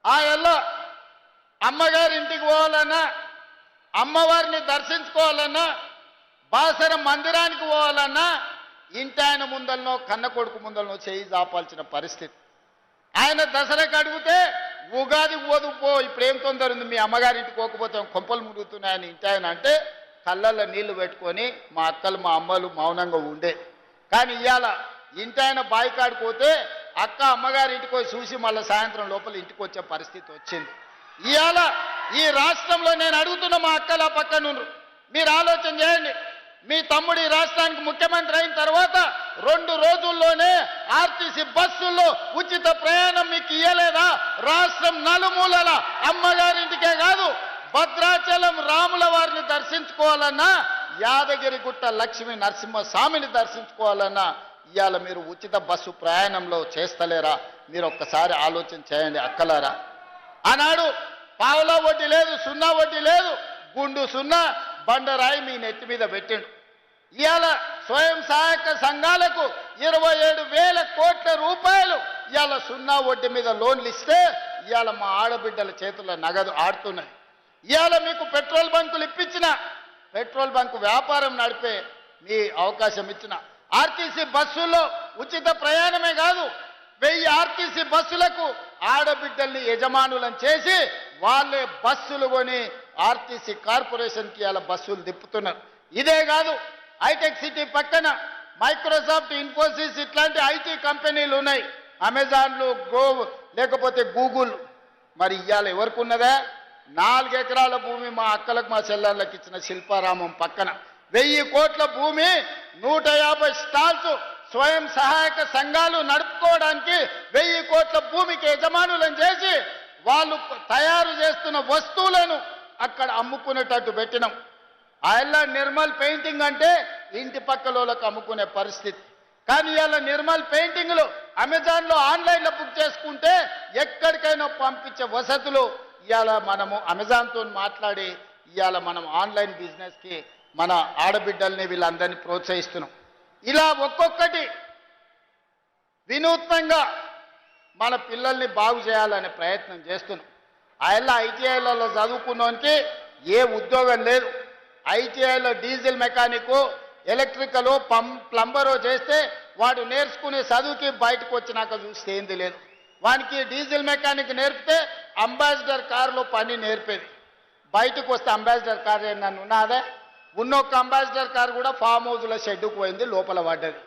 ఆ ఎల్లో అమ్మగారి ఇంటికి పోవాలన్నా, అమ్మవారిని దర్శించుకోవాలన్నా, బాసర మందిరానికి పోవాలన్నా ఇంటి ఆయన ముందలనో కన్న కొడుకు ముందలనో చేయి జాపాల్సిన పరిస్థితి. ఆయన దసరాకి అడిగితే ఉగాదికి పోదుపో, ఇప్పుడు ఏం తొందర ఉంది, మీ అమ్మగారింటికి పోకపోతే కొంపలు మురుగుతున్నాయని ఇంటి ఆయన అంటే కళ్ళల్లో నీళ్లు పెట్టుకొని మా అక్కలు మా అమ్మలు మౌనంగా ఉండే. కానీ ఇవాళ ఇంటి ఆయన బాయికాడికి పోతే అక్క అమ్మగారింటికి పోయి చూసి మళ్ళీ సాయంత్రం లోపల ఇంటికి వచ్చే పరిస్థితి వచ్చింది. ఇవాళ ఈ రాష్ట్రంలో నేను అడుగుతున్న మా అక్కల పక్కన మీరు ఆలోచన చేయండి. మీ తమ్ముడు ఈ రాష్ట్రానికి ముఖ్యమంత్రి అయిన తర్వాత 2 రోజుల్లోనే ఆర్టీసీ బస్సుల్లో ఉచిత ప్రయాణం మీకు ఇయ్యలేదా? రాష్ట్రం నలుమూలల అమ్మగారింటికే కాదు, భద్రాచలం రాముల వారిని దర్శించుకోవాలన్నా, యాదగిరిగుట్ట లక్ష్మీ నరసింహస్వామిని దర్శించుకోవాలన్నా ఇవాళ మీరు ఉచిత బస్సు ప్రయాణంలో చేస్తలేరా? మీరు ఒక్కసారి ఆలోచన చేయండి అక్కలారా. ఆనాడు పావులా వడ్డీ లేదు, సున్నా వడ్డీ లేదు, గుండు సున్నా బండరాయి మీ నెత్తి మీద పెట్టిండు. ఇవాళ స్వయం సహాయక సంఘాలకు 27,000 కోట్ల రూపాయలు ఇవాళ సున్నా వడ్డీ మీద లోన్లు ఇస్తే ఇవాళ మా ఆడబిడ్డల చేతుల్లో నగదు ఆడుతున్నాయి. ఇవాళ మీకు పెట్రోల్ బంకులు ఇప్పించిన, పెట్రోల్ బంకు వ్యాపారం నడిపే మీ అవకాశం ఇచ్చిన, ఆర్టీసీ బస్సుల్లో ఉచిత ప్రయాణమే కాదు 1000 ఆర్టీసీ బస్సులకు ఆడబిడ్డల్ని యజమానులను చేసి వాళ్ళే బస్సులు కొని ఆర్టీసీ కార్పొరేషన్కి ఇలా బస్సులు తిప్పుతున్నారు. ఇదే కాదు, హైటెక్ సిటీ పక్కన మైక్రోసాఫ్ట్, ఇన్ఫోసిస్ ఇట్లాంటి ఐటీ కంపెనీలు ఉన్నాయి, అమెజాన్లు, లేకపోతే గూగుల్. మరి ఇవాళ ఎవరికి ఉన్నదా? 4 ఎకరాల భూమి మా అక్కలకు మా చెల్లెళ్ళకి ఇచ్చిన శిల్పారామం పక్కన 1000 కోట్ల భూమి, 150 స్టాల్స్ స్వయం సహాయక సంఘాలు నడుపుకోవడానికి 1000 కోట్ల భూమికి యజమానులను చేసి వాళ్ళు తయారు చేస్తున్న వస్తువులను అక్కడ అమ్ముకునేటట్టు పెట్టినాం. అలా నిర్మల్ పెయింటింగ్ అంటే ఇంటి పక్కలోకి అమ్ముకునే పరిస్థితి. కానీ ఇవాళ నిర్మల్ పెయింటింగ్లు అమెజాన్లో ఆన్లైన్లో బుక్ చేసుకుంటే ఎక్కడికైనా పంపించే వసతులు ఇవాళ మనము అమెజాన్తో మాట్లాడి ఇవాళ మనం ఆన్లైన్ బిజినెస్కి మన ఆడబిడ్డల్ని వీళ్ళందరినీ ప్రోత్సహిస్తున్నాం. ఇలా ఒక్కొక్కటి వినూత్నంగా మన పిల్లల్ని బాగు చేయాలనే ప్రయత్నం చేస్తున్నాం. అలా ఐటీఐలలో చదువుకున్నోనికి ఏ ఉద్యోగం లేదు. ఐటీఐలో డీజిల్ మెకానికు, ఎలక్ట్రికలు, ప్లంబరో చేస్తే వాడు నేర్చుకునే చదువుకి బయటకు వచ్చినాక చూస్తే ఏంది లేదు. వానికి డీజిల్ మెకానిక్ నేర్పితే అంబాసిడర్ కారులో పని నేర్పేది, బయటకు వస్తే అంబాసిడర్ కారు నన్ను ఉన్నదే ఉన్నొక్క అంబాసిడర్ కారు కూడా ఫామ్ హౌస్లో షెడ్డుకు పోయింది, లోపల పడ్డది.